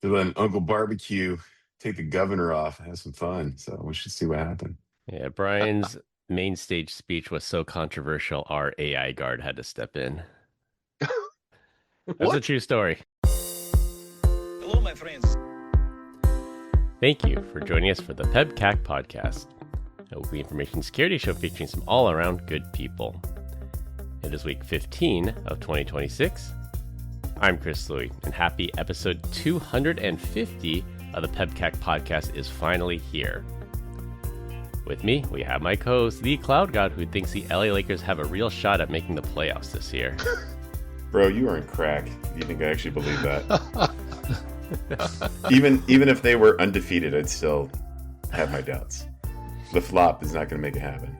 to let Uncle Barbecue take the governor off and have some fun. So we should see what happens. Yeah, Brian's main stage speech was so controversial, our AI guard had to step in. That's a true story. Hello, my friends. Thank you for joining us for the PEBCAK Podcast, a weekly information security show featuring some all-around good people. It is week 15 of 2026. I'm Chris Louie, and happy episode 250 of the PEBCAK Podcast is finally here. With me, we have my co-host, the Cloud God, who thinks the LA Lakers have a real shot at making the playoffs this year. Bro, you are in crack. You think I actually believe that? Even if they were undefeated, I'd still have my doubts. The flop is not going to make it happen.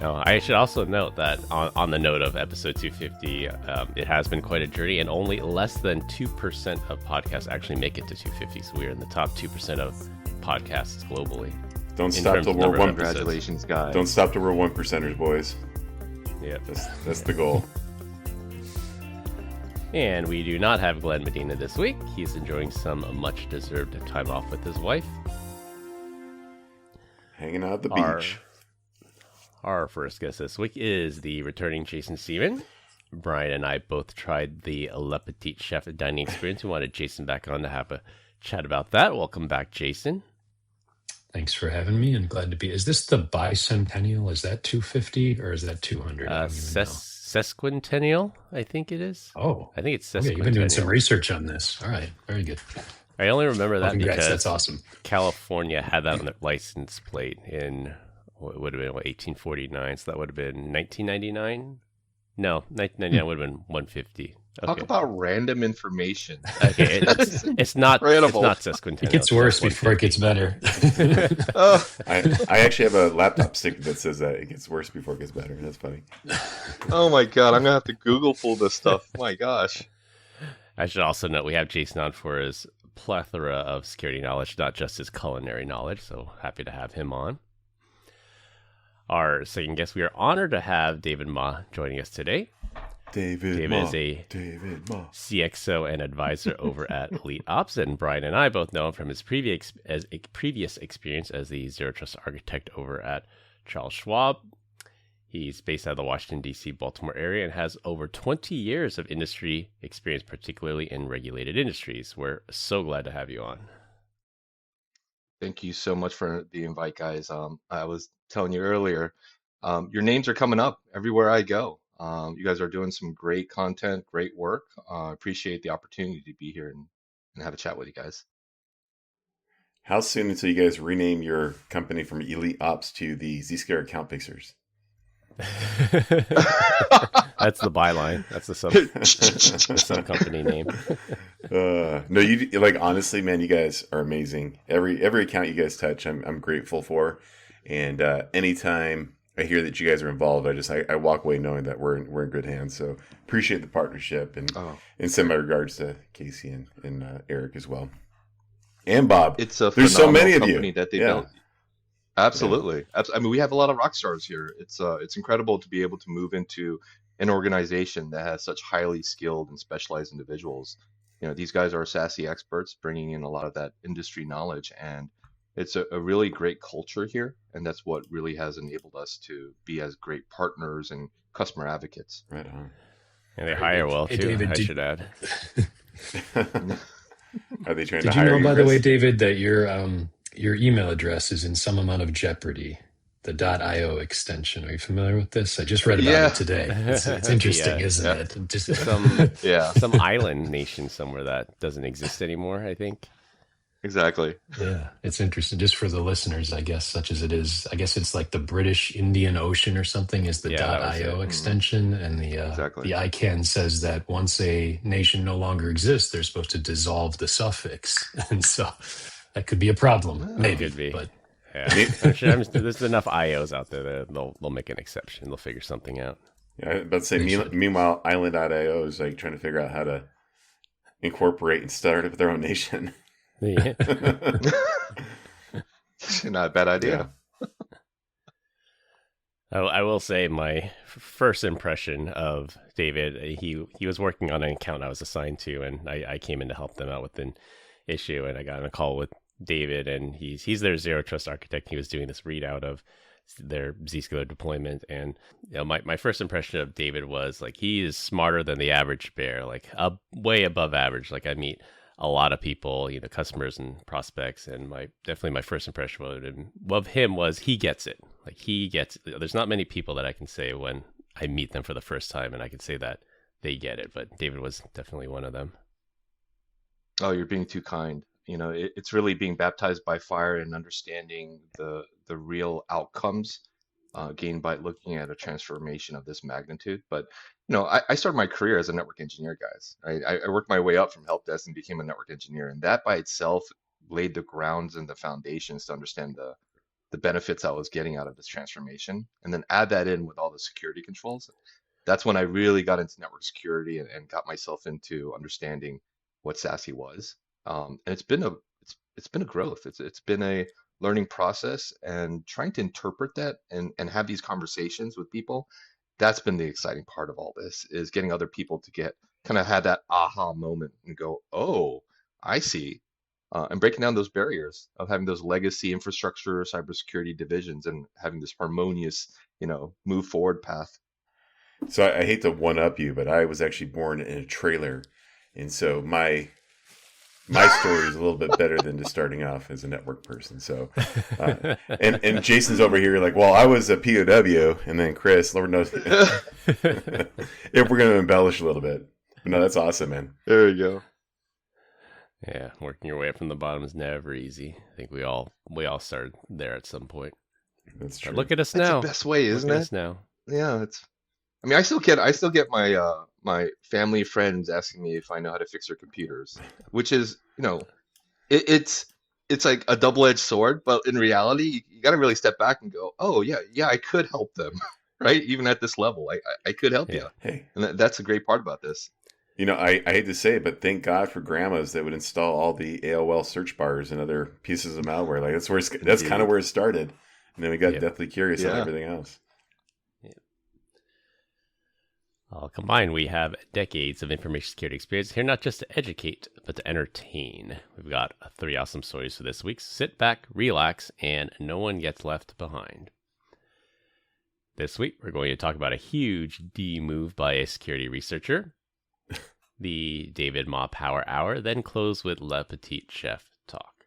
Now, I should also note that on the note of episode 250, it has been quite a journey, and only less than 2% of podcasts actually make it to 250. So we're in the top 2% of podcasts globally. Don't stop till we're one. Congratulations, guys. Don't stop till we're 1%ers, boys. Yeah, that's the goal. And we do not have Glenn Medina this week. He's enjoying some much-deserved time off with his wife. Hanging out at the beach. Our first guest this week is the returning Jason Seaman. Brian and I both tried the Petite Chef dining experience. We wanted Jason back on to have a chat about that. Welcome back, Jason. Thanks for having me, and glad to be. Is this the bicentennial? Is that 250 or is that 200? Sesquicentennial, I think it is. Oh, I think it's sesquicentennial. Okay, you've been doing some research on this. All right, very good. I only remember that because that's awesome. California had that on their license plate in what would have been 1849, so that would have been 1999. No, 1999 would have been 150. Okay. Talk about random information. Okay, it's not sesquicentennial. It gets worse before it gets better. I actually have a laptop sticker that says that it gets worse before it gets better. That's funny. Oh my god, I'm gonna have to Google pull this stuff. Oh my gosh. I should also note we have Jason on for his plethora of security knowledge, not just his culinary knowledge. So happy to have him on. Our second guest, we are honored to have David Ma joining us today. David is a CXO and advisor over at Elite Ops, and Brian and I both know him from his previous experience as the Zero Trust architect over at Charles Schwab. He's based out of the Washington, D.C., Baltimore area and has over 20 years of industry experience, particularly in regulated industries. We're so glad to have you on. Thank you so much for the invite, guys. I was telling you earlier, your names are coming up everywhere I go. You guys are doing some great content, great work. Appreciate the opportunity to be here and have a chat with you guys. How soon until you guys rename your company from Elite Ops to the Zscaler Account Fixers? That's the byline. That's the sub company name. No, you like honestly, man. You guys are amazing. Every account you guys touch, I'm grateful for. And anytime I hear that you guys are involved, I walk away knowing that we're in good hands. So appreciate the partnership and send my regards to Casey and Eric as well, and Bob. It's a there's so many of company you that they built. Absolutely. Yeah. I mean, we have a lot of rock stars here. It's incredible to be able to move into an organization that has such highly skilled and specialized individuals. You know, these guys are SASE experts, bringing in a lot of that industry knowledge, and it's a really great culture here, and that's what really has enabled us to be as great partners and customer advocates. Right on. And they hire well too. Hey, David, I should add. Are they trying to hire you? Did you know, by the way, David, that your email address is in some amount of jeopardy? The .io extension. Are you familiar with this? I just read about it today. It's interesting, isn't it? Just some island nation somewhere that doesn't exist anymore, I think. Exactly. Yeah, it's interesting. Just for the listeners, I guess, such as it is, I guess it's like the British Indian Ocean or something is the .io extension, and the ICANN says that once a nation no longer exists, they're supposed to dissolve the suffix, and so that could be a problem. Maybe, could be. But yeah, there's enough IOs out there that they'll make an exception. They'll figure something out. Yeah, I was about to say. Meanwhile, Island.io is like trying to figure out how to incorporate and start up their own nation. Yeah. Not a bad idea. Yeah. I will say my first impression of David, he was working on an account I was assigned to, and I came in to help them out with an issue, and I got on a call with David, and he's their zero trust architect. He was doing this readout of their Zscaler deployment, and my first impression of David was like, he is smarter than the average bear, like way above average. Like, I meet a lot of people, customers and prospects, and definitely my first impression of him was he gets it. Like, he gets it. There's not many people that I can say when I meet them for the first time and I can say that they get it, but David was definitely one of them. Oh, you're being too kind. It's really being baptized by fire and understanding the real outcomes gained by looking at a transformation of this magnitude. But I started my career as a network engineer, guys. I worked my way up from help desk and became a network engineer, and that by itself laid the grounds and the foundations to understand the benefits I was getting out of this transformation, and then add that in with all the security controls. That's when I really got into network security and got myself into understanding what SASE was. And it's been a growth. It's been a learning process, and trying to interpret that and have these conversations with people. That's been the exciting part of all this, is getting other people to get kind of had that aha moment and go, oh, I see. And breaking down those barriers of having those legacy infrastructure, cybersecurity divisions, and having this harmonious, move forward path. So I hate to one up you, but I was actually born in a trailer. And so my story is a little bit better than just starting off as a network person. So, and Jason's over here like, well, I was a POW, and then Chris, Lord knows, if we're going to embellish a little bit. But no, that's awesome, man. There you go. Yeah, working your way up from the bottom is never easy. I think we all started there at some point. That's true. But look at us now. That's the best way, isn't it? Look at us now. Yeah, I still get my my family friends asking me if I know how to fix their computers, which is, it's like a double-edged sword, but in reality, you got to really step back and go, oh yeah, I could help them, right? Even at this level, I could help you. Hey, and that's a great part about this. I hate to say it, but thank God for grandmas that would install all the AOL search bars and other pieces of malware. Like that's kind of where it started, and then we got deathly curious on everything else. Combined, we have decades of information security experience here, not just to educate, but to entertain. We've got 3 awesome stories for this week. Sit back, relax, and no one gets left behind. This week, we're going to talk about a huge D move by a security researcher, the David Ma Power Hour, then close with Le Petite Chef talk.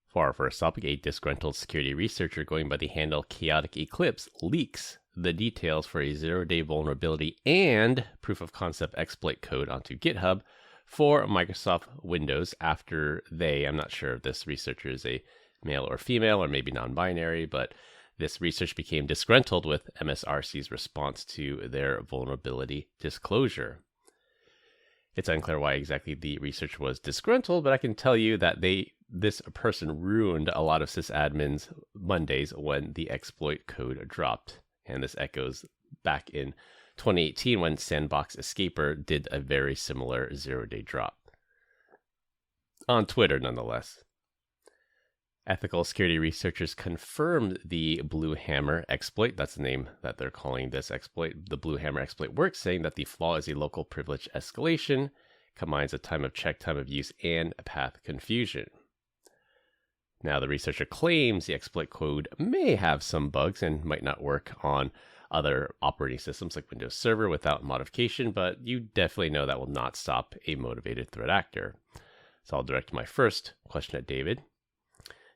For our first topic, a disgruntled security researcher going by the handle Chaotic Eclipse leaks the details for a 0-day vulnerability and proof of concept exploit code onto GitHub for Microsoft Windows after I'm not sure if this researcher is a male or female or maybe non-binary, but this research became disgruntled with MSRC's response to their vulnerability disclosure. It's unclear why exactly the research was disgruntled, but I can tell you that this person ruined a lot of sysadmins' Mondays when the exploit code dropped. And this echoes back in 2018 when Sandbox Escaper did a very similar 0-day drop. On Twitter, nonetheless. Ethical security researchers confirmed the Blue Hammer exploit. That's the name that they're calling this exploit. The Blue Hammer exploit works, saying that the flaw is a local privilege escalation, combines a time of check, time of use, and path confusion. Now, the researcher claims the exploit code may have some bugs and might not work on other operating systems like Windows Server without modification, but you definitely know that will not stop a motivated threat actor. So I'll direct my first question at David.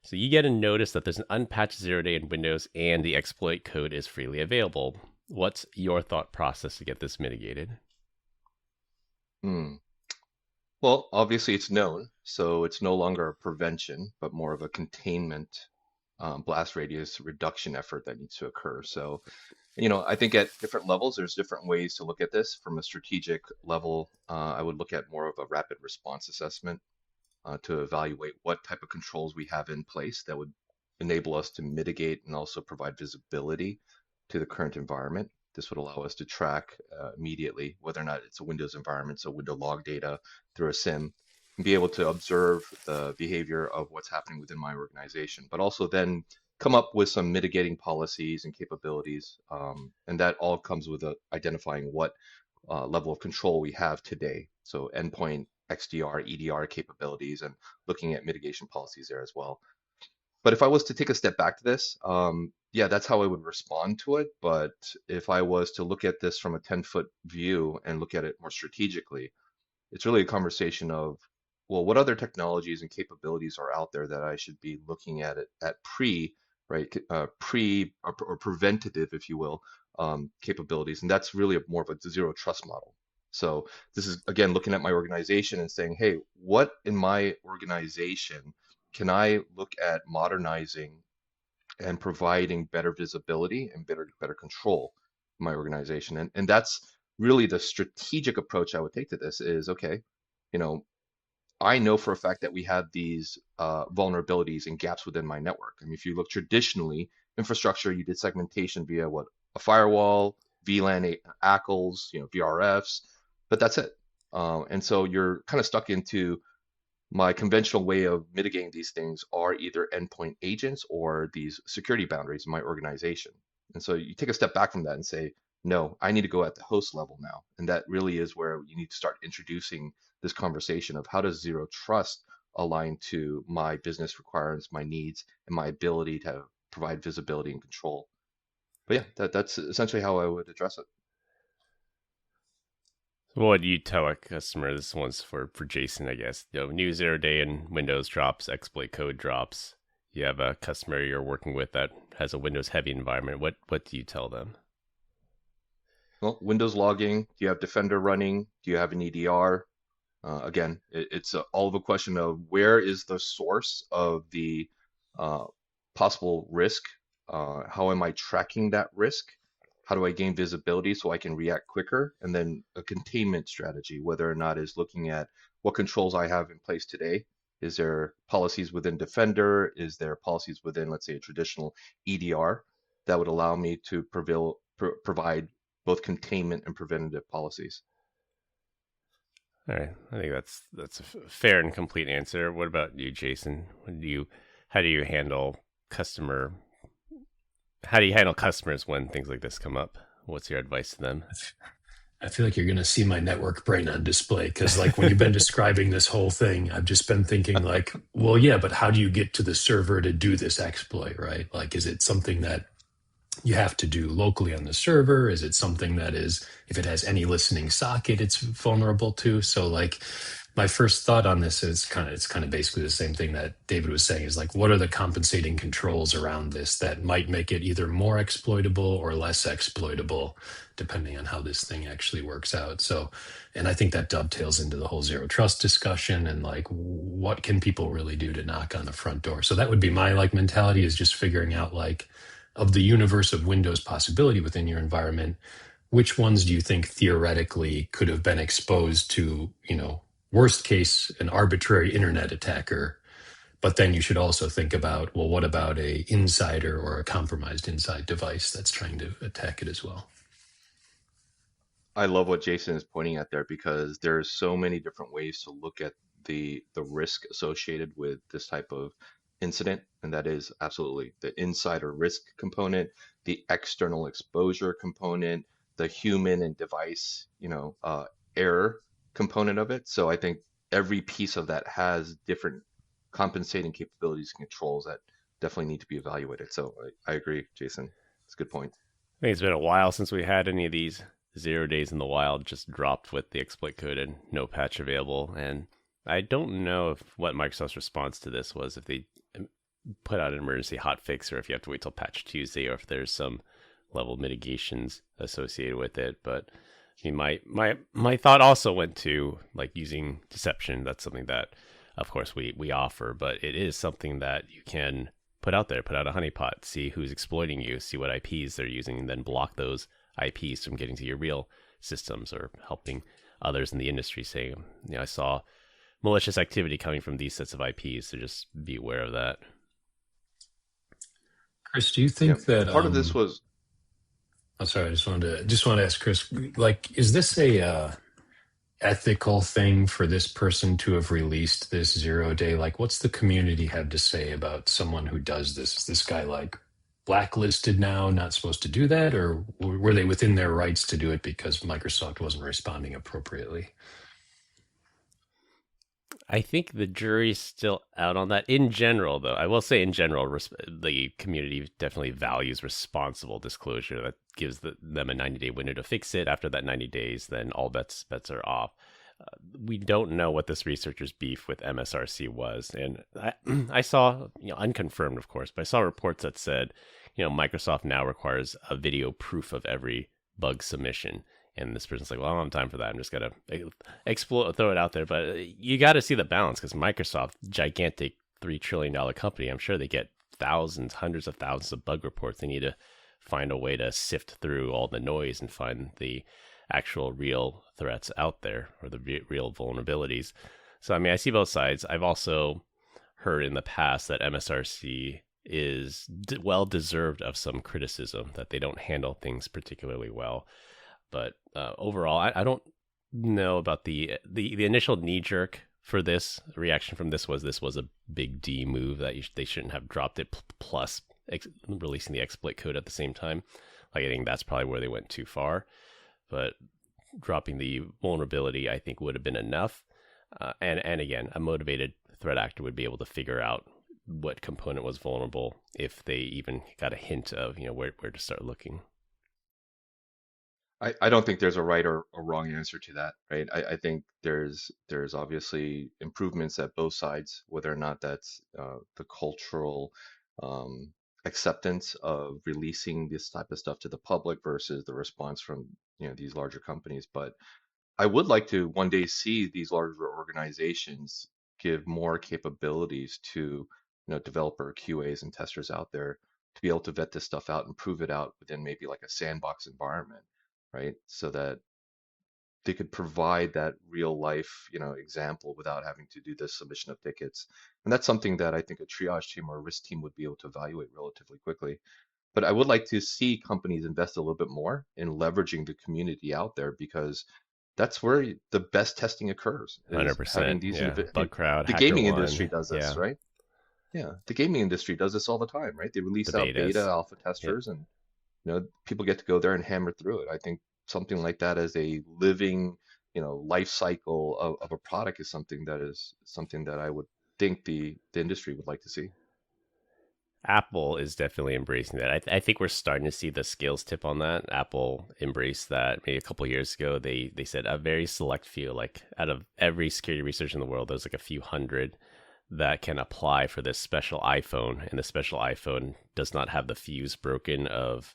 So you get a notice that there's an unpatched 0-day in Windows and the exploit code is freely available. What's your thought process to get this mitigated? Well, obviously it's known, so it's no longer a prevention, but more of a containment blast radius reduction effort that needs to occur. So, I think at different levels, there's different ways to look at this. From a strategic level, I would look at more of a rapid response assessment to evaluate what type of controls we have in place that would enable us to mitigate and also provide visibility to the current environment. This would allow us to track immediately whether or not it's a Windows environment, so window log data through a SIM, and be able to observe the behavior of what's happening within my organization, but also then come up with some mitigating policies and capabilities. And that all comes with identifying what level of control we have today. So endpoint XDR, EDR capabilities, and looking at mitigation policies there as well. But if I was to take a step back to this, yeah, that's how I would respond to it. But if I was to look at this from a 10-foot view and look at it more strategically, it's really a conversation of, well, what other technologies and capabilities are out there that I should be looking at it at pre or preventative, if you will, capabilities. And that's really more of a zero trust model. So this is, again, looking at my organization and saying, hey, what in my organization can I look at modernizing and providing better visibility and better control in my organization? And that's really the strategic approach I would take to this is, okay, I know for a fact that we have these vulnerabilities and gaps within my network. I mean, if you look traditionally, infrastructure, you did segmentation via what? A firewall, VLAN, ACLs, VRFs, but that's it. And so you're kind of stuck into my conventional way of mitigating these things are either endpoint agents or these security boundaries in my organization. And so you take a step back from that and say, no, I need to go at the host level now. And that really is where you need to start introducing this conversation of how does zero trust align to my business requirements, my needs, and my ability to provide visibility and control. But yeah, that's essentially how I would address it. What would you tell a customer? This one's for Jason, I guess. New 0 day and Windows drops, exploit code drops. You have a customer you're working with that has a Windows heavy environment. What do you tell them? Well, Windows logging. Do you have Defender running? Do you have an EDR? Again, it's all of a question of where is the source of the possible risk? How am I tracking that risk? How do I gain visibility so I can react quicker? And then a containment strategy, whether or not is looking at what controls I have in place today. Is there policies within Defender? Is there policies within, let's say, a traditional EDR that would allow me to provide both containment and preventative policies? All right, I think that's a fair and complete answer. What about you, Jason? How do you handle customers when things like this come up? What's your advice to them? I feel like you're going to see my network brain on display because, like, when you've been describing this whole thing, I've just been thinking, like, well, yeah, but how do you get to the server to do this exploit, right? Like, is it something that you have to do locally on the server? Is it something that is, if it has any listening socket, it's vulnerable to? So, like, my first thought on this is it's kind of basically the same thing that David was saying, is like, what are the compensating controls around this that might make it either more exploitable or less exploitable, depending on how this thing actually works out. So, and I think that dovetails into the whole zero trust discussion and, like, what can people really do to knock on the front door? So that would be my, like, mentality, is just figuring out, like, of the universe of Windows possibility within your environment, which ones do you think theoretically could have been exposed to, worst case, an arbitrary internet attacker? But then you should also think about, well, what about a insider or a compromised inside device that's trying to attack it as well? I love what Jason is pointing at there, because there's so many different ways to look at the risk associated with this type of incident, and that is absolutely the insider risk component, the external exposure component, the human and device, error component of it. So I think every piece of that has different compensating capabilities and controls that definitely need to be evaluated. So I agree, Jason. It's a good point. I think it's been a while since we had any of these 0 days in the wild just dropped with the exploit code and no patch available. And I don't know what Microsoft's response to this was, if they put out an emergency hotfix or if you have to wait till patch Tuesday, or if there's some level of mitigations associated with it. But I mean, my thought also went to, like, using deception. That's something that, of course, we offer, but it is something that you can put out there, put out a honeypot, see who's exploiting you, see what IPs they're using, and then block those IPs from getting to your real systems, or helping others in the industry saying, I saw malicious activity coming from these sets of IPs, so just be aware of that. Chris, do you think that part of this was? I'm sorry, I just wanted to ask Chris, like, is this a ethical thing for this person to have released this 0 day? Like, what's the community have to say about someone who does this? Is this guy, like, blacklisted now, not supposed to do that, or were they within their rights to do it because Microsoft wasn't responding appropriately? I think the jury's still out on that. In general, though, I will say in general, the community definitely values responsible disclosure. That gives them a 90-day window to fix it. After that 90 days, then all bets are off. We don't know what this researcher's beef with MSRC was. And I saw, unconfirmed, of course, but I saw reports that said, Microsoft now requires a video proof of every bug submission. And this person's like, well, I don't have time for that. I'm just going to throw it out there. But you got to see the balance, because Microsoft, gigantic $3 trillion company, I'm sure they get thousands, hundreds of thousands of bug reports. They need to find a way to sift through all the noise and find the actual real threats out there, or the real vulnerabilities. So, I see both sides. I've also heard in the past that MSRC is well deserved of some criticism, that they don't handle things particularly well. But overall, I don't know about the initial knee jerk for this reaction from this was a big D move, that they shouldn't have dropped it, plus releasing the exploit code at the same time. Like, I think that's probably where they went too far. But dropping the vulnerability, I think, would have been enough. And again, a motivated threat actor would be able to figure out what component was vulnerable if they even got a hint of where to start looking. I don't think there's a right or a wrong answer to that, right? I think there's obviously improvements at both sides, whether or not that's the cultural acceptance of releasing this type of stuff to the public versus the response from these larger companies. But I would like to one day see these larger organizations give more capabilities to developer QAs and testers out there to be able to vet this stuff out and prove it out within maybe like a sandbox environment, right? So that they could provide that real life, example without having to do the submission of tickets. And that's something that I think a triage team or a risk team would be able to evaluate relatively quickly. But I would like to see companies invest a little bit more in leveraging the community out there, because that's where the best testing occurs. 100%. Bug crowd. The gaming industry does this, right? Yeah, the gaming industry does this all the time, right? They release out beta, alpha testers, and people get to go there and hammer through it. I think something like that as a living, life cycle of a product is something that I would think the industry would like to see. Apple is definitely embracing that. I think we're starting to see the scales tip on that. Apple embraced that maybe a couple of years ago. They said a very select few, like out of every security research in the world, there's like a few hundred that can apply for this special iPhone, and the special iPhone does not have the fuse broken of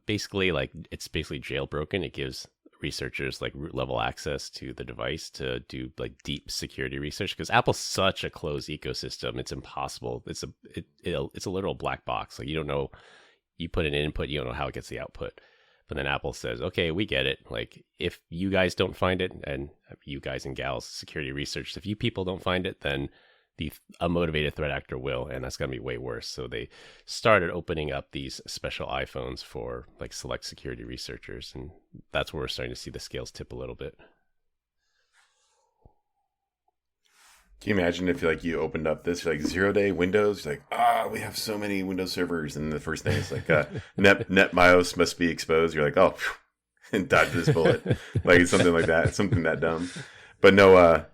basically jailbroken. It gives researchers like root level access to the device to do like deep security research, because Apple's such a closed ecosystem. It's impossible. It's a literal black box. Like, you don't know, you put an input, you don't know how it gets the output. But then Apple says, okay, we get it. Like, if you guys don't find it, and you guys and gals, security research, if you people don't find it, then a motivated threat actor will, and that's going to be way worse. So they started opening up these special iPhones for like select security researchers, and that's where we're starting to see the scales tip a little bit. Can you imagine if you opened up this 0-day Windows, you're like, we have so many Windows servers, and the first thing is like NetBIOS must be exposed. You're like, and dodge this bullet, like something like that, something that dumb. But no,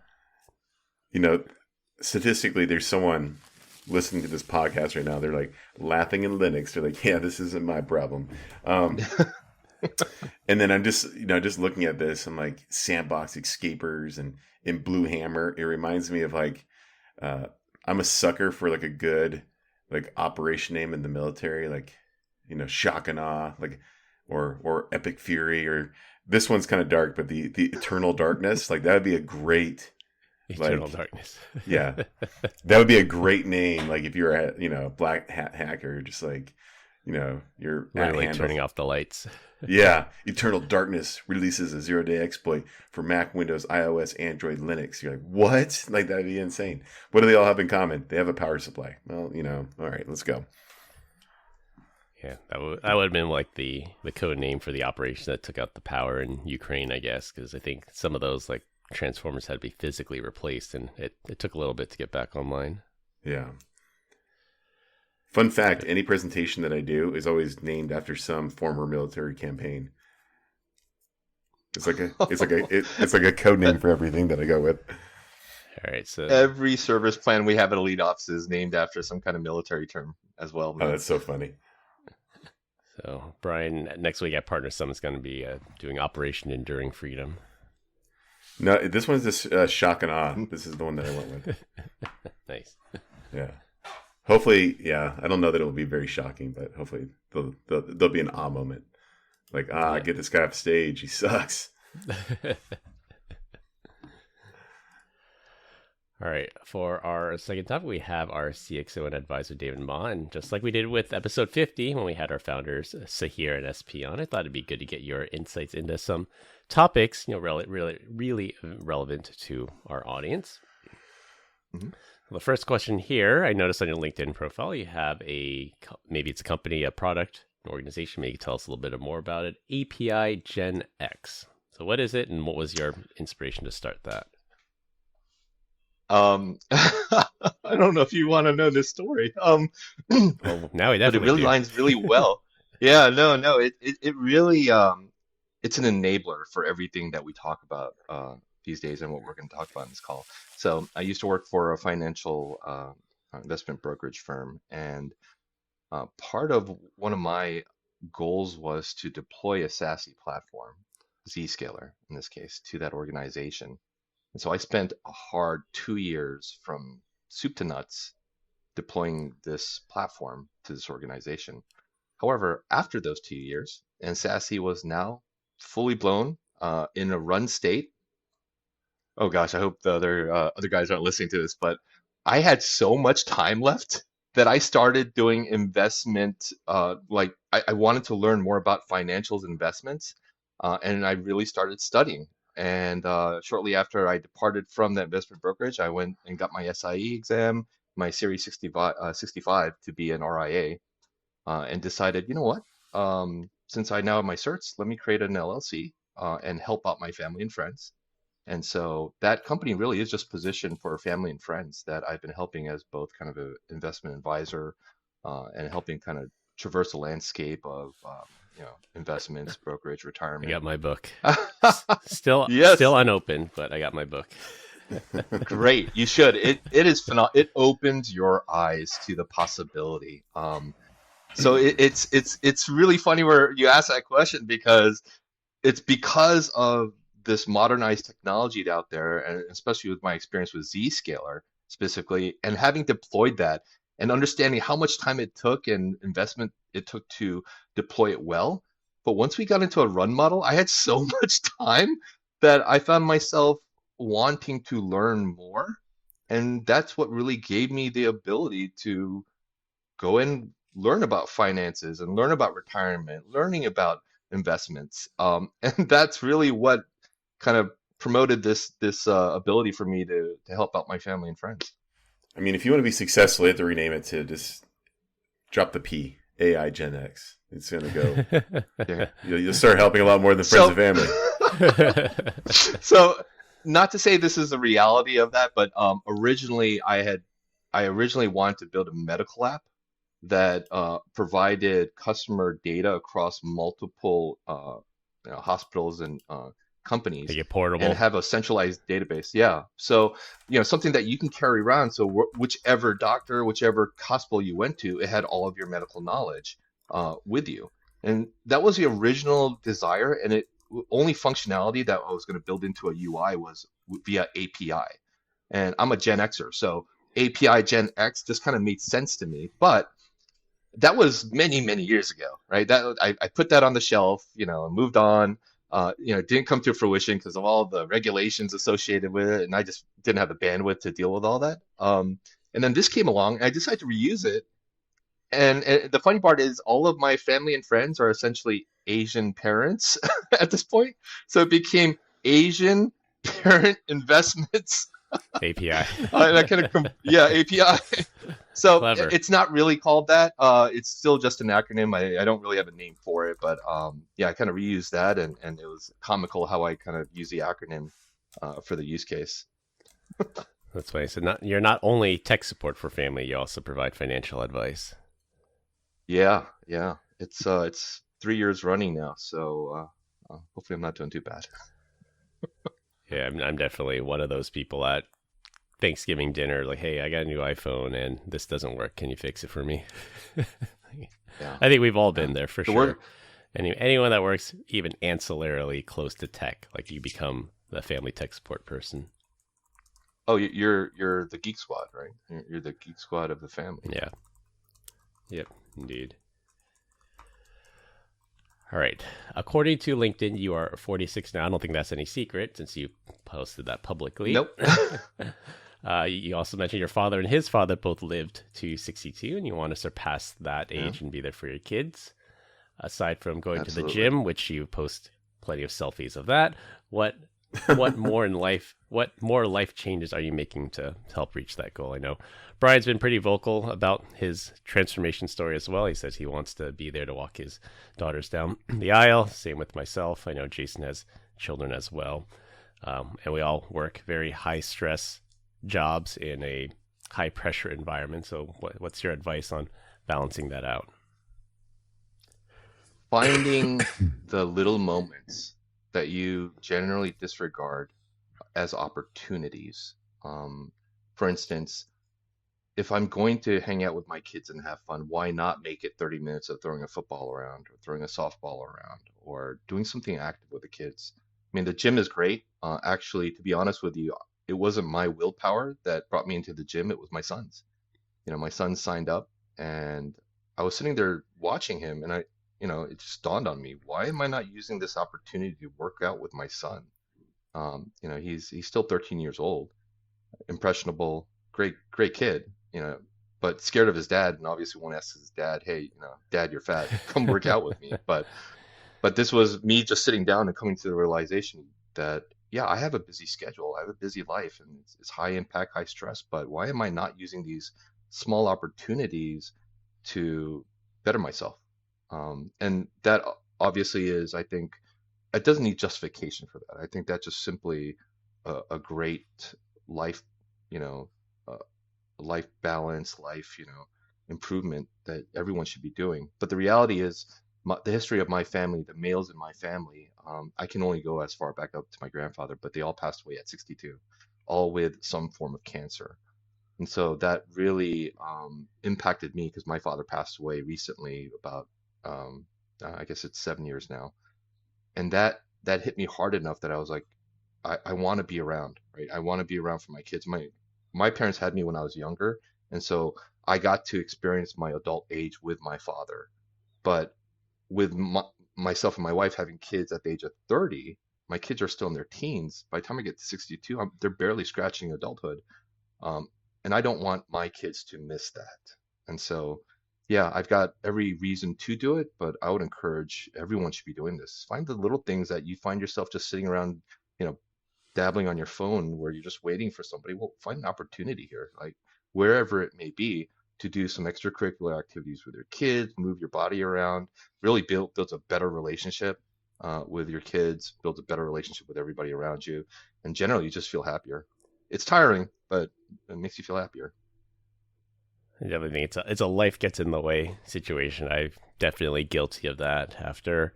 statistically, there's someone listening to this podcast right now. They're like laughing in Linux. They're like, yeah, this isn't my problem. And then I'm just looking at this. I'm like, sandbox escapers and in Blue Hammer. It reminds me of I'm a sucker for like a good operation name in the military, Shock and Awe, or Epic Fury, or this one's kind of dark, but the Eternal Darkness, that would be a great. Eternal Darkness. Yeah, that would be a great name. If you're a black hat hacker, just you're literally turning off the lights. Yeah, Eternal Darkness releases a 0-day exploit for Mac, Windows, iOS, Android, Linux. You're like, what? That'd be insane. What do they all have in common? They have a power supply. Well, all right, let's go. Yeah, that would have been the code name for the operation that took out the power in Ukraine, I guess, because I think some of those transformers had to be physically replaced, and it took a little bit to get back online. Yeah. Fun fact, any presentation that I do is always named after some former military campaign. It's like a code name for everything that I go with. All right, so Every service plan we have at Elite Ops is named after some kind of military term as well. Oh, that's so funny. So, Brian, next week at Partner Summit is going to be doing Operation Enduring Freedom. No, this one's just shock and awe. This is the one that I went with. Nice. Yeah. Hopefully, yeah. I don't know that it'll be very shocking, but hopefully there'll be an awe moment. Like, get this guy off stage. He sucks. All right. For our second topic, we have our CXO and advisor, David Ma. And just like we did with episode 50, when we had our founders, Sahir and SP on, I thought it'd be good to get your insights into some topics, really relevant to our audience. Mm-hmm. The first question here, I noticed on your LinkedIn profile, you have maybe it's a company, a product, an organization. Maybe tell us a little bit more about it. APIGenX. So what is it, and what was your inspiration to start that? I don't know if you want to know this story. Well, now we definitely but it really do. lines really well. Yeah, no, it really it's an enabler for everything that we talk about these days and what we're going to talk about in this call. So I used to work for a financial investment brokerage firm, and part of one of my goals was to deploy a SASE platform, Zscaler in this case, to that organization. And so I spent a hard 2 years from soup to nuts deploying this platform to this organization. However, after those 2 years, and SASE was now fully blown in a run state. Oh gosh, I hope the other guys aren't listening to this, but I had so much time left that I started doing investment. I wanted to learn more about financials investments, and I really started studying. And shortly after I departed from that investment brokerage, I went and got my SIE exam, my Series 65 to be an RIA, and decided, you know what? Since I now have my certs, let me create an LLC and help out my family and friends. And so that company really is just positioned for family and friends that I've been helping as both kind of an investment advisor and helping kind of traverse the landscape of investments, brokerage, retirement. I got my book. Still unopened, but I got my book. Great, you should. It is phenomenal. It opens your eyes to the possibility. So it's really funny where you ask that question, because it's because of this modernized technology out there, and especially with my experience with Zscaler specifically, and having deployed that and understanding how much time it took and investment it took to deploy it well. But once we got into a run model, I had so much time that I found myself wanting to learn more. And that's what really gave me the ability to go and learn about finances and learn about retirement, learning about investments. And that's really what kind of promoted this ability for me to help out my family and friends. I mean, if you want to be successful, you have to rename it to just drop the P, AIGenX. It's going to go. You'll start helping a lot more than friends and family. So, not to say this is the reality of that, but originally I wanted to build a medical app that provided customer data across multiple hospitals and companies, Make it portable, and have a centralized database. Yeah. So, something that you can carry around. So whichever doctor, whichever hospital you went to, it had all of your medical knowledge with you. And that was the original desire. And it only functionality that I was going to build into a UI was via API. And I'm a Gen Xer, so APIGenX just kind of made sense to me. But that was many, many years ago, right? That I put that on the shelf, and moved on. It didn't come to fruition because of all the regulations associated with it, and I just didn't have the bandwidth to deal with all that. And then this came along, and I decided to reuse it. And the funny part is, all of my family and friends are essentially Asian parents at this point, so it became Asian Parent Investments API. And I kind of API. So Clever. It's not really called that. It's still just an acronym. I don't really have a name for it, but I kind of reused that, and it was comical how I kind of use the acronym for the use case. That's funny. So you're not only tech support for family, you also provide financial advice. Yeah. It's 3 years running now, so hopefully I'm not doing too bad. Yeah, I'm definitely one of those people that Thanksgiving dinner, like, hey, I got a new iPhone and this doesn't work. Can you fix it for me? Yeah. I think we've all been there for sure. Anyone that works even ancillarily close to tech, like you become the family tech support person. Oh, you're the geek squad, right? You're the geek squad of the family. Yeah. Yep, indeed. All right. According to LinkedIn, you are 46 now. I don't think that's any secret since you posted that publicly. Nope. You also mentioned your father and his father both lived to 62, and you want to surpass that age and be there for your kids. Aside from going to the gym, which you post plenty of selfies of that, what more in life? What more life changes are you making to help reach that goal? I know Brian's been pretty vocal about his transformation story as well. He says he wants to be there to walk his daughters down the aisle. Same with myself. I know Jason has children as well. And we all work very high stress jobs in a high pressure environment. So what's your advice on balancing that out? Finding the little moments that you generally disregard as opportunities. For instance, if I'm going to hang out with my kids and have fun, why not make it 30 minutes of throwing a football around or throwing a softball around or doing something active with the kids? I mean, the gym is great. Actually, to be honest with you, it wasn't my willpower that brought me into the gym. It was my son's. My son signed up and I was sitting there watching him and it just dawned on me, why am I not using this opportunity to work out with my son? He's still 13 years old, impressionable, great kid, but scared of his dad and obviously won't ask his dad, hey, Dad, you're fat, come work out with me. But this was me just sitting down and coming to the realization that, yeah, I have a busy schedule. I have a busy life and it's high impact, high stress, but why am I not using these small opportunities to better myself? And that obviously is, I think, it doesn't need justification for that. I think that's just simply a great life, life balance, life, improvement that everyone should be doing. But the reality is, the history of my family, the males in my family, I can only go as far back up to my grandfather, but they all passed away at 62, all with some form of cancer. And so that really impacted me because my father passed away recently about I guess it's 7 years now. And that hit me hard enough that I was like, I want to be around, right? I want to be around for my kids. My parents had me when I was younger. And so I got to experience my adult age with my father. But with myself and my wife having kids at the age of 30, my kids are still in their teens. By the time I get to 62, they're barely scratching adulthood. And I don't want my kids to miss that. And so, yeah, I've got every reason to do it, but I would encourage everyone should be doing this. Find the little things that you find yourself just sitting around, dabbling on your phone where you're just waiting for somebody. Well, find an opportunity here, like wherever it may be, to do some extracurricular activities with your kids, move your body around, really builds a better relationship with your kids, builds a better relationship with everybody around you, and generally you just feel happier. It's tiring, but it makes you feel happier. I definitely think it's a life gets in the way situation. I'm definitely guilty of that. After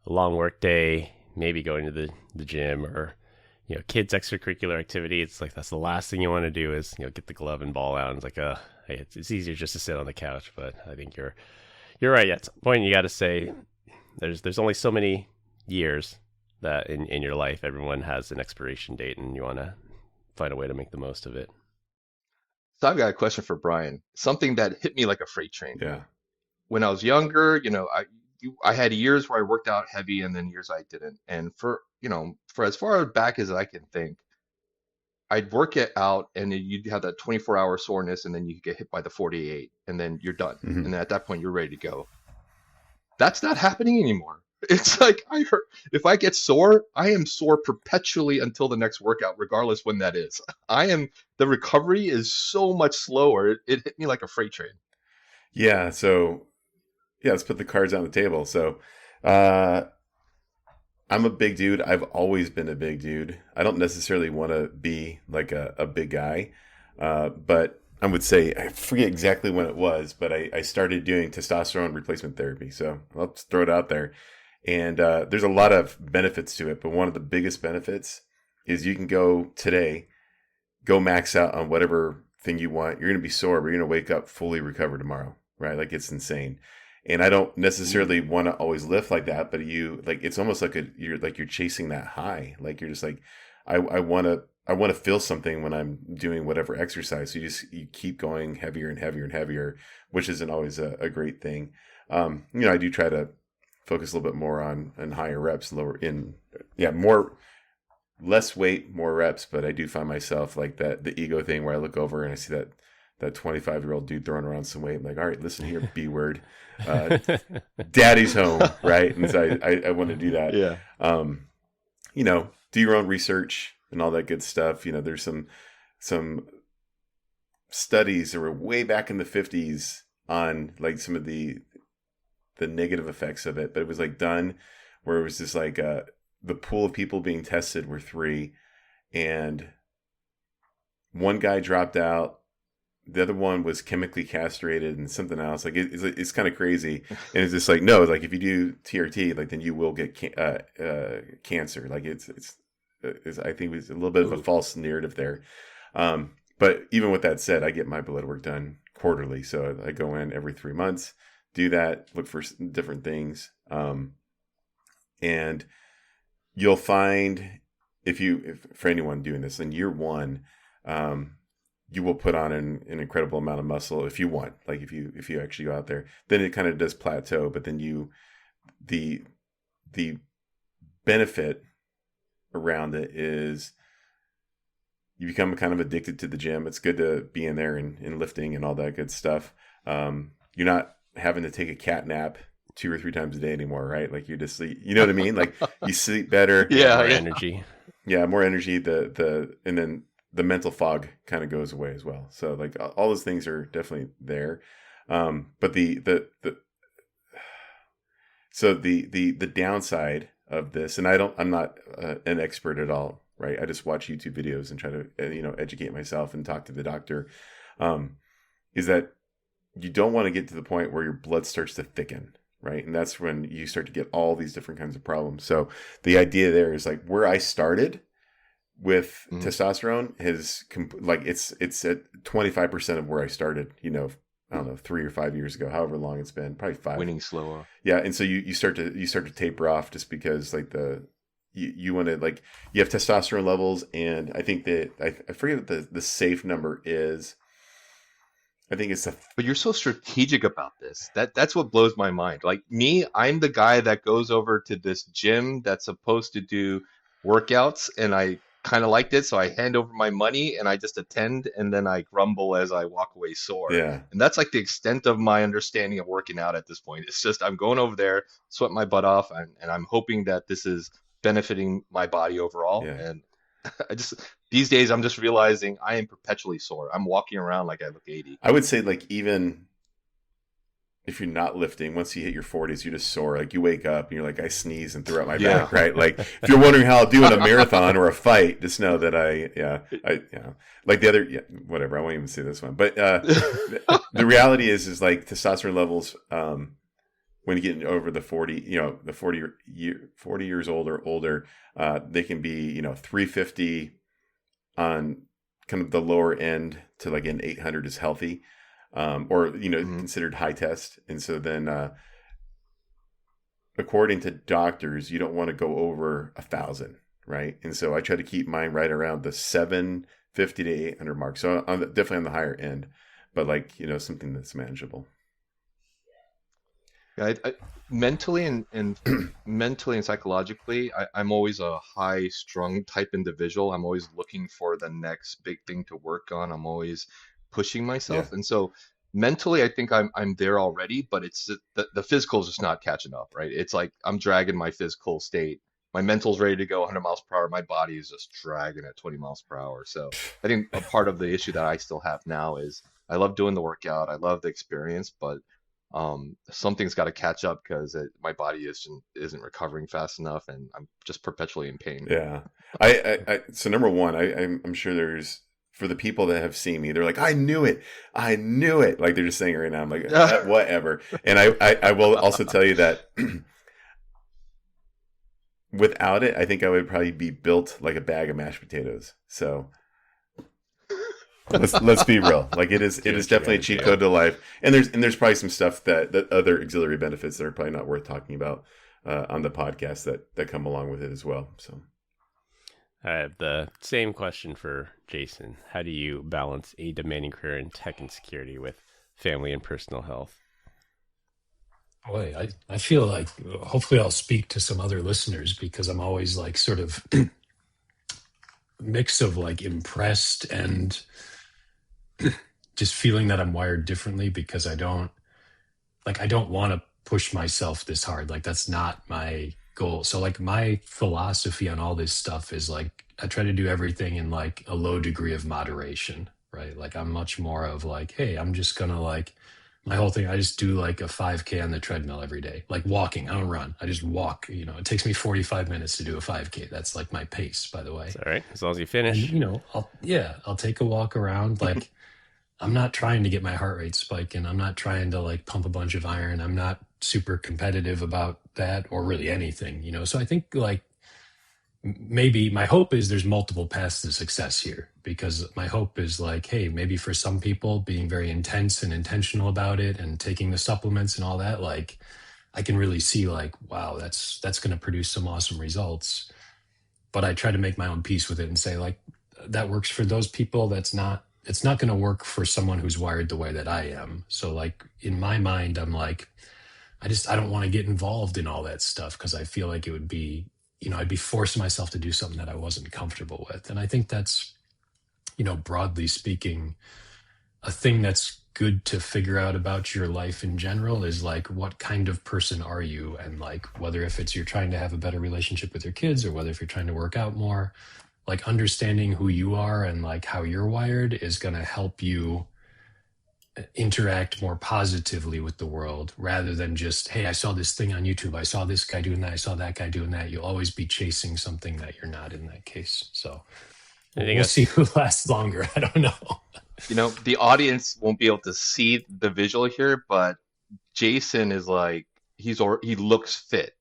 a long work day, maybe going to the gym or kids extracurricular activity, it's like that's the last thing you want to do is get the glove and ball out. And it's like it's easier just to sit on the couch. But I think you're right. At some point, you got to say there's only so many years that in your life everyone has an expiration date, and you want to find a way to make the most of it. So I've got a question for Brian. Something that hit me like a freight train. Yeah. When I was younger, I had years where I worked out heavy and then years I didn't. And for as far back as I can think, I'd work it out and then you'd have that 24-hour soreness and then you get hit by the 48 and then you're done. Mm-hmm. And then at that point, you're ready to go. That's not happening anymore. It's like if I get sore, I am sore perpetually until the next workout, regardless when that is. The recovery is so much slower. It hit me like a freight train. Yeah. So let's put the cards on the table. So, I'm a big dude. I've always been a big dude. I don't necessarily want to be like a big guy. But I would say, I forget exactly when it was, but I started doing testosterone replacement therapy. So I'll just throw it out there. And there's a lot of benefits to it. But one of the biggest benefits is you can go today, go max out on whatever thing you want. You're going to be sore, but you're going to wake up fully recovered tomorrow, right? Like it's insane. And I don't necessarily want to always lift like that, but it's almost like you're chasing that high. Like you're just like, I want to feel something when I'm doing whatever exercise. So you keep going heavier and heavier and heavier, which isn't always a great thing. I do try to focus a little bit more on higher reps, less weight, more reps. But I do find myself like the ego thing where I look over and I see that 25-year-old dude throwing around some weight. I'm like, all right, listen here, B word, daddy's home. Right. And so I want to do that. Yeah. Do your own research and all that good stuff. There's some studies that were way back in the 50s on like some of the negative effects of it, but it was like done where it was just like the pool of people being tested were 3, and one guy dropped out. The other one was chemically castrated and something else. Like it's kind of crazy. And it's just like, no, like if you do TRT, like then you will get cancer. Like it's I think it's a little bit of a false narrative there. But even with that said, I get my blood work done quarterly. So I go in every 3 months, do that, look for different things. And you'll find if for anyone doing this in year 1, you will put on an incredible amount of muscle if you want. Like if you actually go out there, then it kind of does plateau. But then the benefit around it is you become kind of addicted to the gym. It's good to be in there and lifting and all that good stuff. You're not having to take a cat nap 2 or 3 times a day anymore, right? Like you just sleep, you know what I mean? Like you sleep better. More energy. Yeah, more energy. And then the mental fog kind of goes away as well. So like all those things are definitely there. But the downside of this, and I'm not an expert at all, right? I just watch YouTube videos and try to, educate myself and talk to the doctor, is that you don't want to get to the point where your blood starts to thicken, right? And that's when you start to get all these different kinds of problems. So the idea there is like where I started with testosterone is it's at 25% of where I started, I don't know, 3 or 5 years ago, however long it's been, probably 5. Winning slower. Yeah. And so you start to taper off just because like you want to, like, you have testosterone levels. And I think that I forget what the safe number is. I think it's but you're so strategic about this. That's what blows my mind. Like me, I'm the guy that goes over to this gym that's supposed to do workouts, and I kind of liked it, so I hand over my money and I just attend, and then I grumble as I walk away sore. Yeah. And that's like the extent of my understanding of working out at this point. It's just I'm going over there, sweat my butt off, and I'm hoping that this is benefiting my body overall. Yeah. And these days I'm just realizing I am perpetually sore. I'm walking around like I look 80. I would say like even if you're not lifting, once you hit your 40s, you're just sore. Like you wake up and you're like, I sneeze and throw out my back, right? Like if you're wondering how I'll do in a marathon or a fight, just know that like the other, whatever. I won't even say this one, but the reality is like testosterone levels, when you get over the 40 years old or older, they can be, 350 on kind of the lower end to like an 800 is healthy. Or considered high test. And so then according to doctors, you don't want to go over 1,000, right? And so I try to keep mine right around the 750 to 800 mark. So I'm definitely on the higher end, but like, something that's manageable. Yeah, I mentally and mentally and psychologically, I'm always a high strung type individual. I'm always looking for the next big thing to work on. I'm always pushing myself. Yeah. And so mentally, I think I'm there already, but it's the physical is just not catching up, right? It's like I'm dragging my physical state. My mental's ready to go 100 miles per hour. My body is just dragging at 20 miles per hour. So I think a part of the issue that I still have now is I love doing the workout. I love the experience, but something's got to catch up because my body isn't recovering fast enough, and I'm just perpetually in pain. Yeah. So number one, I'm sure there's, for the people that have seen me, they're like, I knew it. Like they're just saying it right now. I'm like, whatever. And I will also tell you that without it, I think I would probably be built like a bag of mashed potatoes. So Let's be real. Like it is definitely a cheat code to life. And there's probably some stuff that other auxiliary benefits that are probably not worth talking about on the podcast that come along with it as well. So I have the same question for Jason. How do you balance a demanding career in tech and security with family and personal health? Boy, I feel like hopefully I'll speak to some other listeners, because I'm always like sort of mix of like impressed and just feeling that I'm wired differently, because I don't want to push myself this hard. Like that's not my goal. So like my philosophy on all this stuff is like, I try to do everything in like a low degree of moderation, right? Like I'm much more of like, hey, I'm just gonna like, my whole thing, I just do like a 5K on the treadmill every day, like walking. I don't run. I just walk. You know, it takes me 45 minutes to do a 5K. That's like my pace, by the way. It's all right, as long as you finish. And, you know, I'll take a walk around. Like I'm not trying to get my heart rate spiking. I'm not trying to like pump a bunch of iron. I'm not super competitive about that or really anything, you know? So I think like maybe my hope is there's multiple paths to success here, because my hope is like, hey, maybe for some people being very intense and intentional about it and taking the supplements and all that, like I can really see like, wow, that's going to produce some awesome results. But I try to make my own peace with it and say like, that works for those people. It's not going to work for someone who's wired the way that I am. So like in my mind, I'm like, I don't want to get involved in all that stuff, because I feel like it would be, you know, I'd be forcing myself to do something that I wasn't comfortable with. And I think that's, you know, broadly speaking, a thing that's good to figure out about your life in general is like, what kind of person are you? And like, whether if it's you're trying to have a better relationship with your kids, or whether if you're trying to work out more, like understanding who you are and like how you're wired is going to help you interact more positively with the world, rather than just, hey, I saw this thing on YouTube, I saw this guy doing that, I saw that guy doing that. You'll always be chasing something that you're not in that case. So we'll see who lasts longer. I don't know. You know, the audience won't be able to see the visual here, but Jason is like, he looks fit.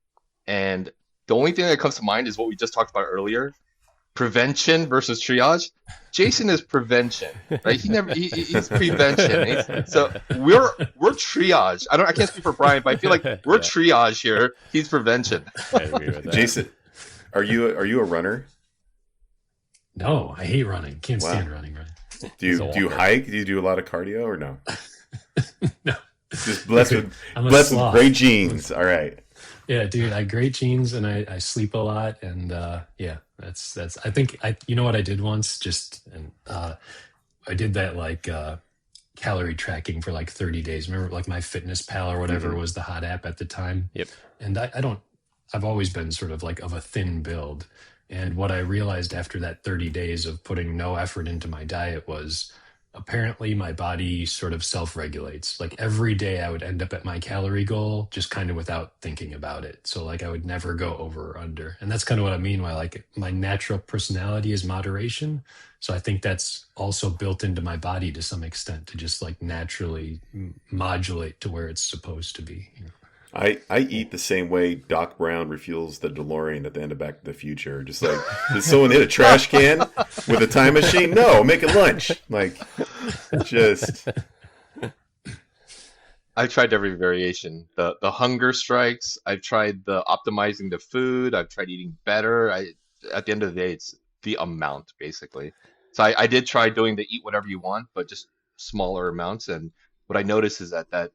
And the only thing that comes to mind is what we just talked about earlier. Prevention versus triage. Jason is prevention, right? He's prevention. So we're triage. I can't speak for Brian, but I feel like we're triage here. He's prevention. I agree with that. Jason, are you a runner? No, I hate running. Can't stand running. Right? Do you hike? Do you do a lot of cardio or no? No. Just blessed with great genes. All right. Yeah, dude, I have great genes and I sleep a lot, and yeah, that's I think you know what I did once, I did that like calorie tracking for like 30 days. Remember like MyFitnessPal or whatever was the hot app at the time. Yep. And I've always been sort of like of a thin build. And what I realized after that 30 days of putting no effort into my diet was apparently my body sort of self-regulates. Like every day I would end up at my calorie goal just kind of without thinking about it. So like I would never go over or under. And that's kind of what I mean by like my natural personality is moderation. So I think that's also built into my body to some extent to just like naturally modulate to where it's supposed to be. You know? I eat the same way Doc Brown refuels the DeLorean at the end of Back to the Future. Just like, did someone hit a trash can with a time machine? No, make it lunch. Like, just. I've tried every variation. The hunger strikes. I've tried the optimizing the food. I've tried eating better. At the end of the day, it's the amount basically. So I did try doing the eat whatever you want, but just smaller amounts. And what I noticed is that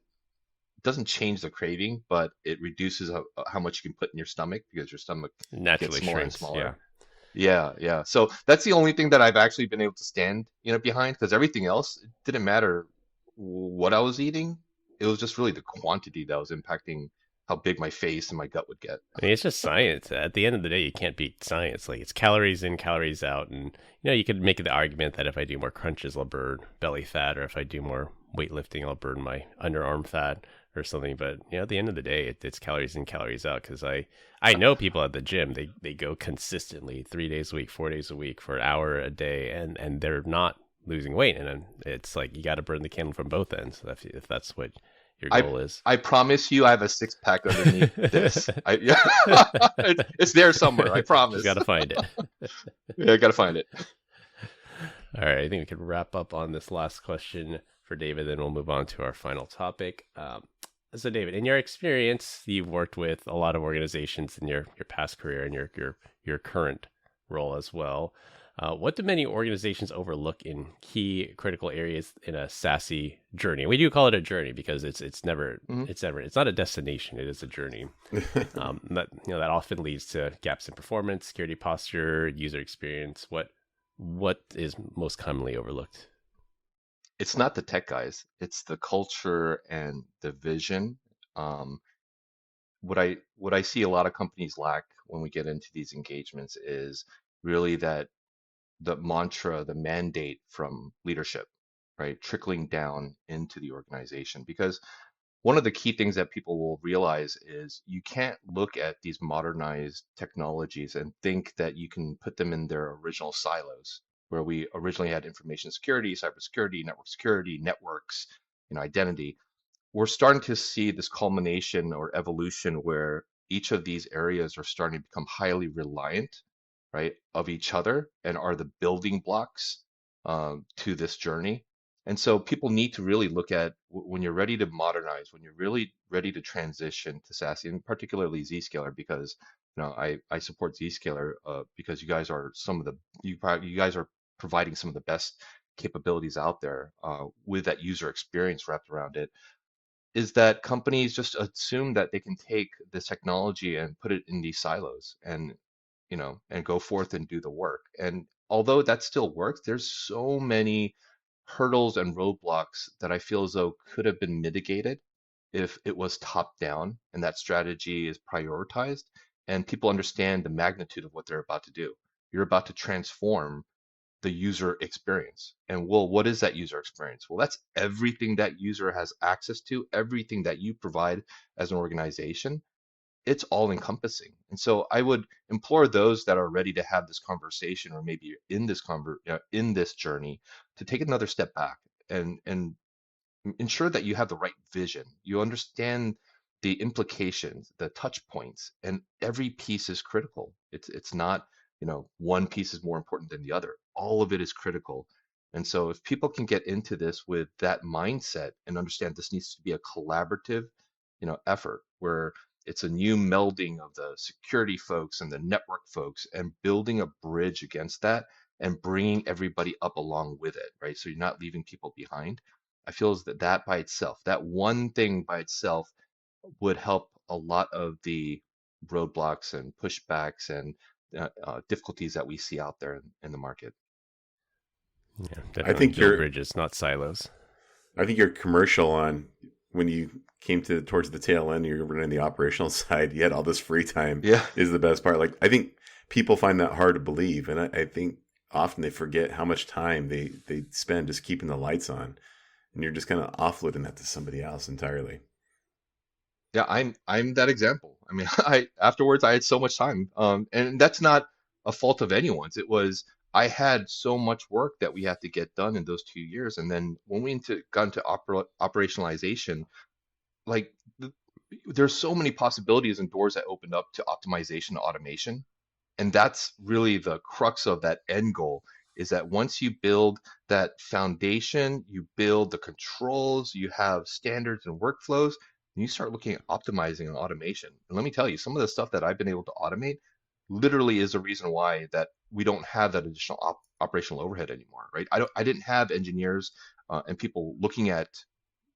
doesn't change the craving, but it reduces how much you can put in your stomach, because your stomach naturally gets smaller shrinks, and smaller. Yeah. So that's the only thing that I've actually been able to stand, behind, because everything else, it didn't matter what I was eating. It was just really the quantity that was impacting how big my face and my gut would get. I mean, it's just science. At the end of the day, you can't beat science. Like, it's calories in, calories out. And, you could make the argument that if I do more crunches, I'll burn belly fat, or if I do more weightlifting, I'll burn my underarm fat or something. But, at the end of the day, it's calories in, calories out. Because I know people at the gym, they go consistently 3 days a week, 4 days a week for an hour a day, and they're not losing weight. And it's like, you got to burn the candle from both ends if that's what your goal is. I promise you I have a 6-pack underneath this. It's there somewhere, I promise. You got to find it. Yeah, I got to find it. All right, I think we could wrap up on this last question for David, then we'll move on to our final topic. So David, in your experience, you've worked with a lot of organizations in your past career and your current role as well. What do many organizations overlook in key critical areas in a SASE journey? We do call it a journey because it's not a destination; it is a journey. That often leads to gaps in performance, security posture, user experience. What is most commonly overlooked? It's not the tech guys; it's the culture and the vision. What I see a lot of companies lack when we get into these engagements is really that the mantra, the mandate from leadership, right? Trickling down into the organization. Because one of the key things that people will realize is you can't look at these modernized technologies and think that you can put them in their original silos, where we originally had information security, cybersecurity, network security, networks, identity. We're starting to see this culmination or evolution where each of these areas are starting to become highly reliant, right, of each other and are the building blocks to this journey. And so people need to really look at when you're ready to modernize, when you're really ready to transition to SASE, and particularly Zscaler, because I support Zscaler because you guys are you guys are providing some of the best capabilities out there with that user experience wrapped around it. Is that companies just assume that they can take this technology and put it in these silos and go forth and do the work. And although that still works, there's so many hurdles and roadblocks that I feel as though could have been mitigated if it was top down and that strategy is prioritized and people understand the magnitude of what they're about to do. You're about to transform the user experience. And well, what is that user experience? Well, that's everything that user has access to, everything that you provide as an organization. It's all encompassing. And so I would implore those that are ready to have this conversation, or maybe in this journey, to take another step back and ensure that you have the right vision. You understand the implications, the touch points, and every piece is critical. It's not, one piece is more important than the other. All of it is critical. And so if people can get into this with that mindset and understand this needs to be a collaborative, effort where it's a new melding of the security folks and the network folks and building a bridge against that and bringing everybody up along with it, right? So you're not leaving people behind. I feel as that by itself, that one thing by itself would help a lot of the roadblocks and pushbacks and difficulties that we see out there in the market. Yeah, definitely. I think build bridges, not silos. I think your commercial on when you came towards the tail end, you're running the operational side, you had all this free time. Yeah, is the best part. Like, I think people find that hard to believe, and I think often they forget how much time they spend just keeping the lights on, and you're just kind of offloading that to somebody else entirely. Yeah, I'm that example. I mean, afterwards I had so much time, and that's not a fault of anyone's. It was I had so much work that we had to get done in those 2 years, and then when we got into operationalization, like there's so many possibilities and doors that opened up to optimization and automation, and that's really the crux of that end goal. Is that once you build that foundation, you build the controls, you have standards and workflows, and you start looking at optimizing and automation. And let me tell you, some of the stuff that I've been able to automate literally is the reason why that we don't have that additional operational overhead anymore, right? I didn't have engineers and people looking at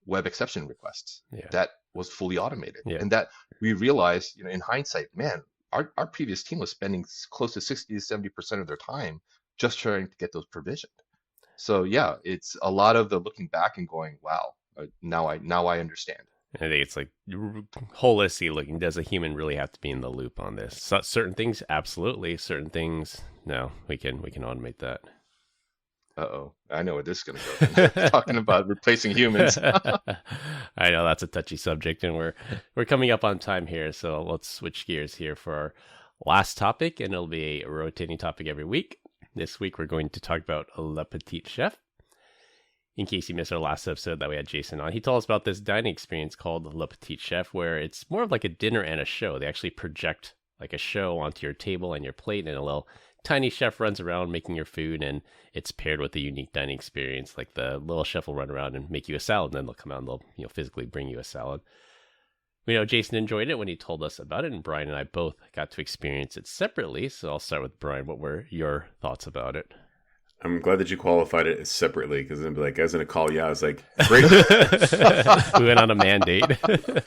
web exception requests. Yeah. That was fully automated. Yeah. And that we realized, in hindsight, man, our previous team was spending close to 60 to 70% of their time just trying to get those provisioned. So yeah, it's a lot of the looking back and going, wow, now I understand. I think it's like holistically looking. Does a human really have to be in the loop on this? So, certain things, absolutely. Certain things, no. We can automate that. I know where this is going to go. Talking about replacing humans. I know that's a touchy subject, and we're coming up on time here. So let's switch gears here for our last topic, and it'll be a rotating topic every week. This week we're going to talk about La Petite Chef. In case you missed our last episode that we had Jason on, he told us about this dining experience called La Petite Chef, where it's more of like a dinner and a show. They actually project like a show onto your table and your plate in a little tiny chef runs around making your food, and it's paired with a unique dining experience. Like the little chef will run around and make you a salad, and then they'll come out and they'll physically bring you a salad. We know Jason enjoyed it when he told us about it, and Brian and I both got to experience it separately. So I'll start with Brian. What were your thoughts about it? I'm glad that you qualified it separately, because I'd be like, I was going to call you. I was like, great. We went on a mandate.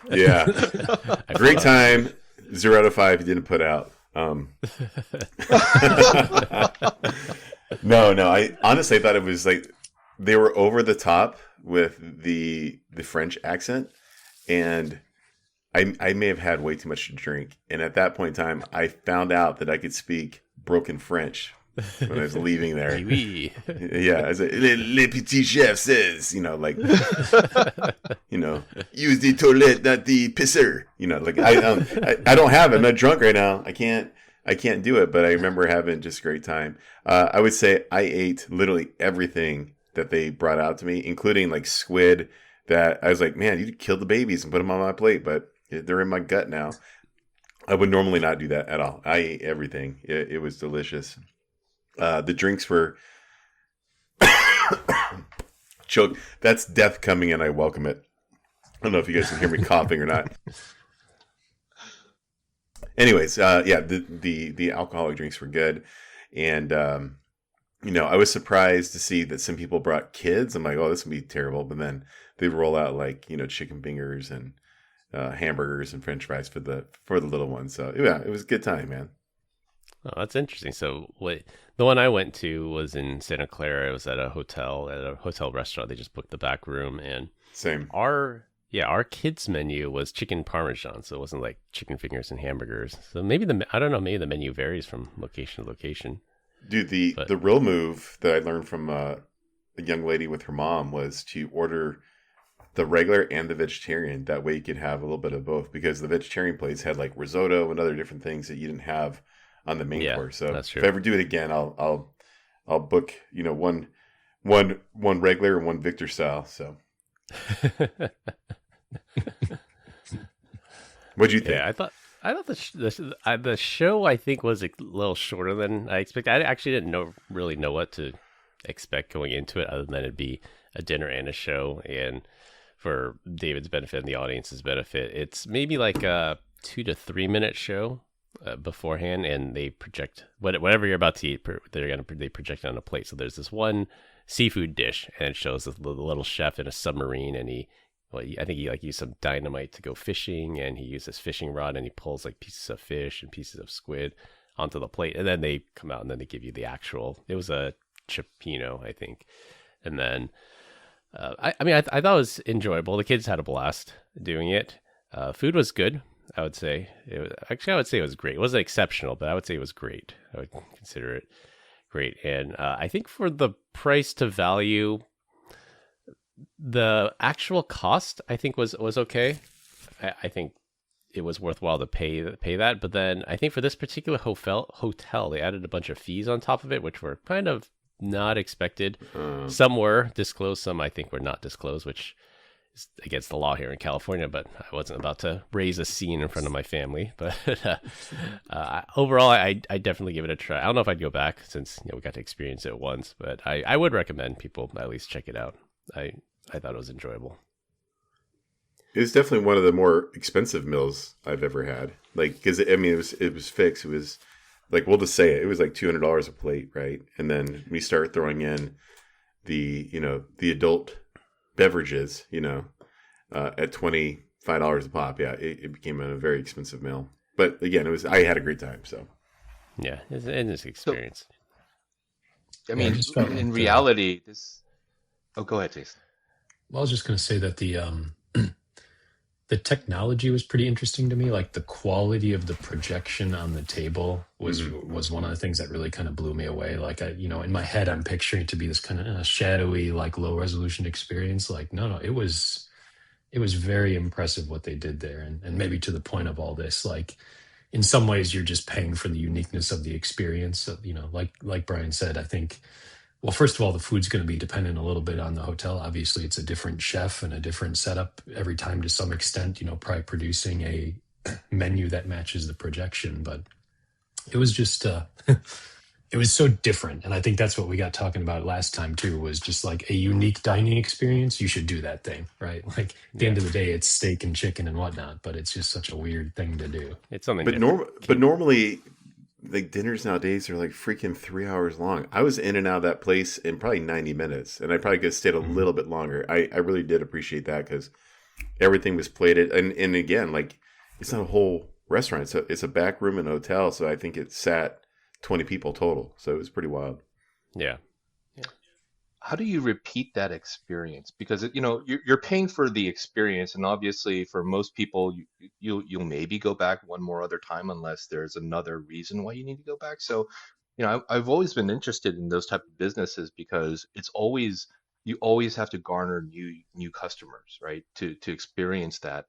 Yeah. Great time. 0 out of 5 you didn't put out. No. I honestly thought it was like they were over the top with the French accent, and I may have had way too much to drink. And at that point in time, I found out that I could speak broken French when I was leaving there. Oui. Yeah, as Le Petit Chef says, like, use the toilet, not the pisser. Like I don't have it. I'm not drunk right now. I can't do it. But I remember having just a great time. I would say I ate literally everything that they brought out to me, including like squid. That I was like, man, you killed the babies and put them on my plate, but they're in my gut now. I would normally not do that at all. I ate everything. It was delicious. The drinks were choke. That's death coming in. I welcome it. I don't know if you guys can hear me coughing or not. Anyways, the alcoholic drinks were good, and I was surprised to see that some people brought kids. I'm like, oh, this would be terrible, but then they roll out like chicken fingers and hamburgers and French fries for the little ones. So yeah, it was a good time, man. Oh, that's interesting. So the one I went to was in Santa Clara. It was at a hotel restaurant. They just booked the back room, and same. Our kids menu was chicken parmesan, so it wasn't like chicken fingers and hamburgers. So maybe maybe the menu varies from location to location. Dude, the real move that I learned from a young lady with her mom was to order the regular and the vegetarian. That way you could have a little bit of both, because the vegetarian place had like risotto and other different things that you didn't have on the main course. So if I ever do it again, I'll book one regular and one Victor style. So what'd you think? Yeah, I thought the show I think was a little shorter than I expected. I actually didn't really know what to expect going into it, other than it'd be a dinner and a show. And for David's benefit and the audience's benefit, it's maybe like a 2 to 3 minute show beforehand, and they project whatever you're about to eat. They project it on a plate. So there's this one seafood dish, and it shows the little chef in a submarine, and I think he like used some dynamite to go fishing, and he used this fishing rod, and he pulls like pieces of fish and pieces of squid onto the plate, and then they come out and then they give you the actual. It was a cioppino, I think, and then I thought it was enjoyable. The kids had a blast doing it. Food was good. I would say I would say it was great. It wasn't exceptional, but I would say it was great. I would consider it great, and I think for the price to value, the actual cost I think was okay. I think it was worthwhile to pay that. But then I think for this particular hotel, they added a bunch of fees on top of it, which were kind of not expected. Some were disclosed, some I think were not disclosed, which is against the law here in California. But I wasn't about to raise a scene in front of my family. But overall, I definitely give it a try. I don't know if I'd go back, since we got to experience it once, but I would recommend people at least check it out. I thought it was enjoyable. It was definitely one of the more expensive meals I've ever had. Like, because it was fixed. It was like, we'll just say it was like $200 a plate, right? And then we start throwing in the adult beverages, at $25 a pop. Yeah, it became a very expensive meal. But again, I had a great time. So yeah, it's an experience. So, I mean, in reality, this. Oh, go ahead, Jason. Well, I was just going to say that the technology was pretty interesting to me. Like the quality of the projection on the table was one of the things that really kind of blew me away. Like in my head, I'm picturing it to be this kind of shadowy, like low resolution experience. Like, no, it was very impressive what they did there. And maybe to the point of all this, like in some ways you're just paying for the uniqueness of the experience. So, like Brian said, I think, well, first of all, the food's going to be dependent a little bit on the hotel. Obviously, it's a different chef and a different setup every time to some extent, probably producing a menu that matches the projection. But it was just, it it was so different. And I think that's what we got talking about last time too, was just like a unique dining experience. You should do that thing, right? Like at the end of the day, it's steak and chicken and whatnot, but it's just such a weird thing to do. It's something but normally like dinners nowadays are like freaking 3 hours long. I was in and out of that place in probably 90 minutes, and I probably could have stayed a little bit longer. I really did appreciate that because everything was plated. And again, like it's not a whole restaurant. It's a back room in a hotel. So I think it sat 20 people total. So it was pretty wild. Yeah. How do you repeat that experience? Because you're paying for the experience, and obviously for most people, you'll maybe go back one more other time unless there's another reason why you need to go back. So, I've always been interested in those type of businesses because you always have to garner new customers, right? To experience that.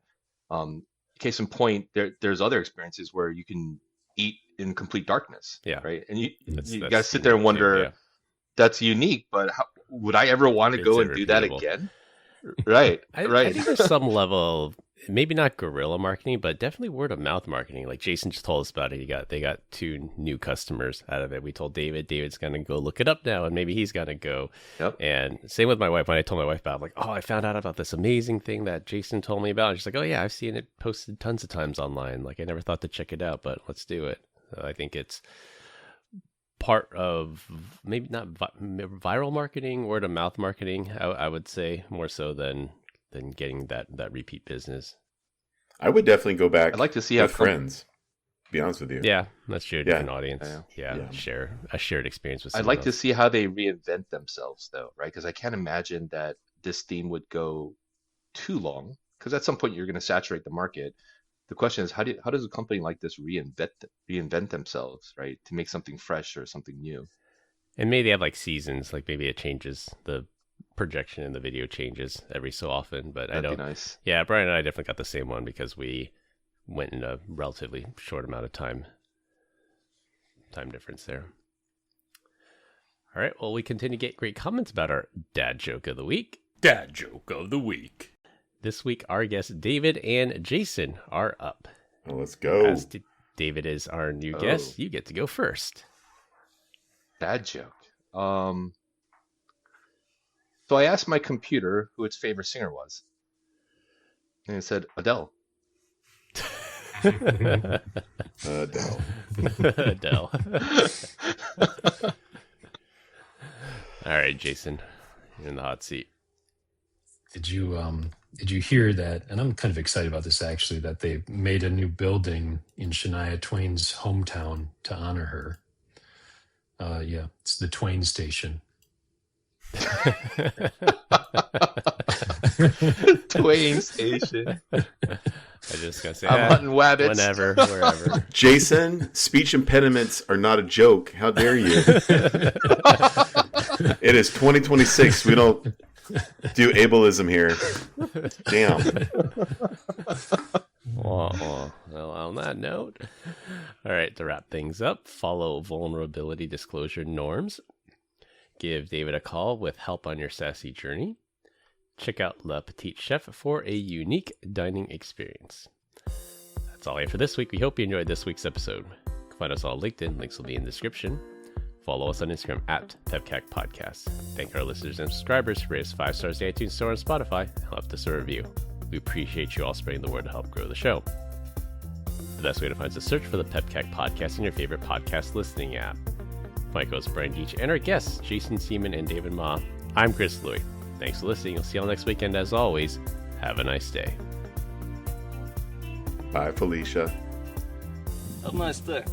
Case in point, there's other experiences where you can eat in complete darkness, right? And you got to sit there and wonder. Yeah. That's unique, but would I ever want to go and do that again? Right, right. I think there's some level of, maybe not guerrilla marketing, but definitely word of mouth marketing. Like Jason just told us about it. They got 2 new customers out of it. We told David's going to go look it up now, and maybe he's going to go. Yep. And same with my wife. When I told my wife about it, I'm like, oh, I found out about this amazing thing that Jason told me about. And she's like, oh yeah, I've seen it posted tons of times online. Like I never thought to check it out, but let's do it. So I think it's part of maybe not viral marketing, word of mouth marketing. I would say more so than getting that repeat business. I would definitely go back. I'd like to see with friends. To be honest with you. Yeah, let's share a different audience. Share a shared experience with. I'd like to see how they reinvent themselves, though, right? Because I can't imagine that this theme would go too long. Because at some point you're going to saturate the market. The question is, how does a company like this reinvent themselves, right, to make something fresh or something new? And maybe they have like seasons, like maybe it changes, the projection in the video changes every so often. But That'd be nice. Yeah, Brian and I definitely got the same one because we went in a relatively short amount of time difference there. All right, well, we continue to get great comments about our dad joke of the week. Dad joke of the week. This week, our guests, David and Jason, are up. Well, let's go. As David is our new guest, you get to go first. Dad joke. So I asked my computer who its favorite singer was. And it said, Adele. Adele. Adele. All right, Jason, you're in the hot seat. Did you hear that? And I'm kind of excited about this actually, that they made a new building in Shania Twain's hometown to honor her. Yeah, it's the Twain Station. Twain Station. I just gotta say, I'm hunting rabbits. Whenever, wherever. Jason, speech impediments are not a joke. How dare you? It is 2026. We don't do ableism here. Damn. Well, on that note, all right, to wrap things up, follow vulnerability disclosure norms. Give David a call with help on your sassy journey. Check out La Petite Chef for a unique dining experience. That's all I have for this week. We hope you enjoyed this week's episode. You can find us all on LinkedIn. Links will be in the description. Follow us on Instagram at PEBCAK Podcast. Thank our listeners and subscribers. Rate us 5 stars in the iTunes Store and Spotify, and left us a review. We appreciate you all spreading the word to help grow the show. The best way to find us is to search for the PEBCAK Podcast in your favorite podcast listening app. My co-host Brian Deitch and our guests, Jason Seaman and David Ma. I'm Chris Louie. Thanks for listening. We'll see you all next weekend. As always, have a nice day. Bye, Felicia. Have a nice day.